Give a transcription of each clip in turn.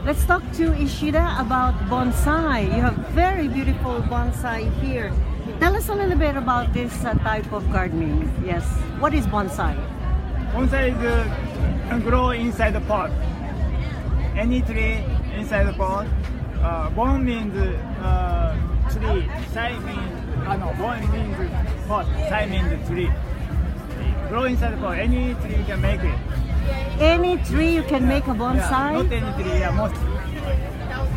Let's talk to Ishida about bonsai. You have very beautiful bonsai here. Tell us a little bit about this type of gardening. Yes. What is bonsai? Bonsai is grow inside the pot. Any tree inside the pot. Bon means tree. Sai means bon means pot. Sai means tree. Grow inside the pot. Any tree can make it. Any tree you can make a bonsai? Not any tree. Yeah, most.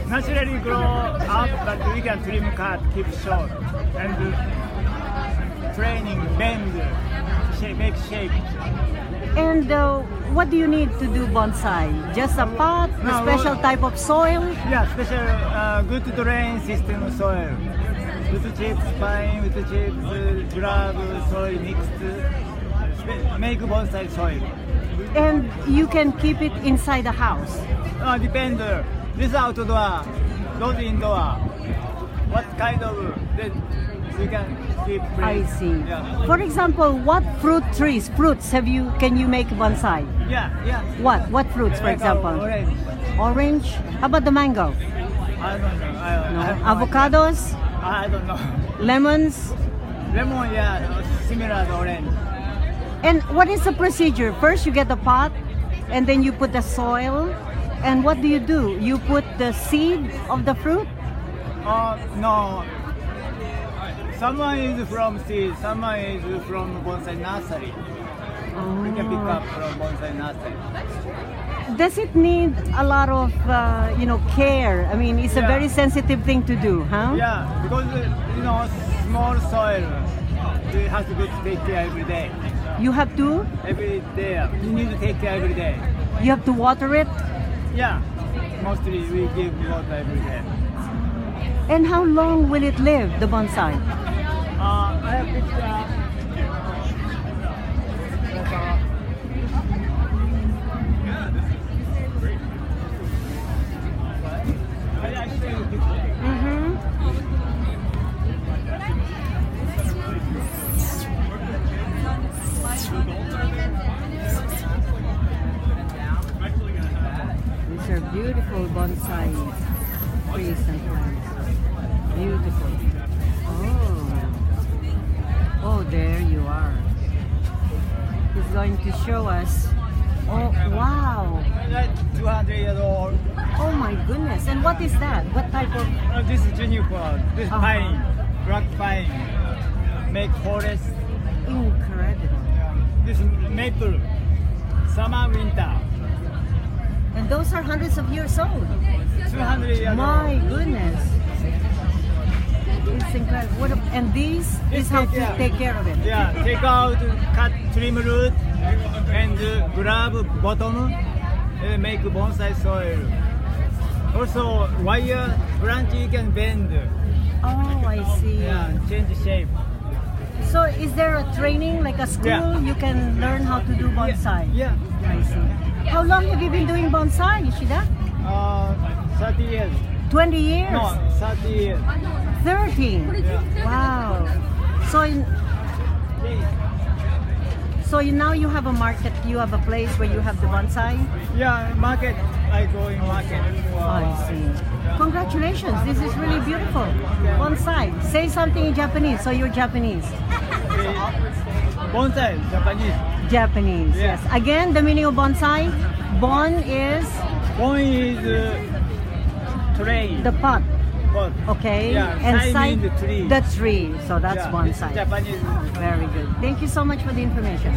Naturally grow up, but we can trim, cut, keep short, and training, bend, shape, make shape. And what do you need to do bonsai? Just a pot, a special type of soil? Yeah, special good drain system soil. With chips, pine, with chips, grab, soil mixed. Make bonsai soil. And you can keep it inside the house? Depend. This outdoor, those indoor. What kind of you can keep? I see. Yeah. For example, what fruits can you make bonsai? Yeah. What fruits, for example? Orange. Orange? How about the mango? I don't know. No. I have Avocados? I don't know. Lemons? Lemon, yeah, similar to orange. And what is the procedure? First you get the pot and then you put the soil. And what do? You put the seed of the fruit? No. Some is from seed, some is from bonsai nursery. You can pick up from bonsai nursery. Does it need a lot of care? I mean, it's a very sensitive thing to do, huh? Yeah, because small soil, you have to take care every day. You have to? Every day. You need to take care every day. You have to water it? Yeah, mostly we give water every day. And how long will it live, the bonsai? I have picture. These are beautiful bonsai trees and plants. Beautiful. Oh, there you are. He's going to show us. Oh, wow. 200 years old. Oh my goodness. And what is that? What type of... This is juniper. This is pine. Black pine. Make forest. Incredible. This is maple. Summer, winter. And those are hundreds of years old. 200 years old. My goodness. It's incredible. And this is how to take care of it. Yeah, take out, cut, trim root, and grab bottom, and make bonsai soil. Also, wire branch you can bend. Oh, I see. Yeah, change shape. So is there a training, like a school, you can learn how to do bonsai? Yeah. I see. How long have you been doing bonsai, Ishida? 30 years. 20 years? No, 30 years. 30? Yeah. Wow. So now you have a market, you have a place where you have the bonsai? Yeah, market. I go in market. I see. Congratulations, this is really beautiful. Bonsai. Say something in Japanese, so you're Japanese. Bonsai, Japanese. Japanese, yes. Again, the meaning of bonsai. Bon is? Bon is tree. The pot. Pot. Okay. Yeah, and sai means the tree. The tree. So that's Yeah, bonsai. Japanese. Very good. Thank you so much for the information.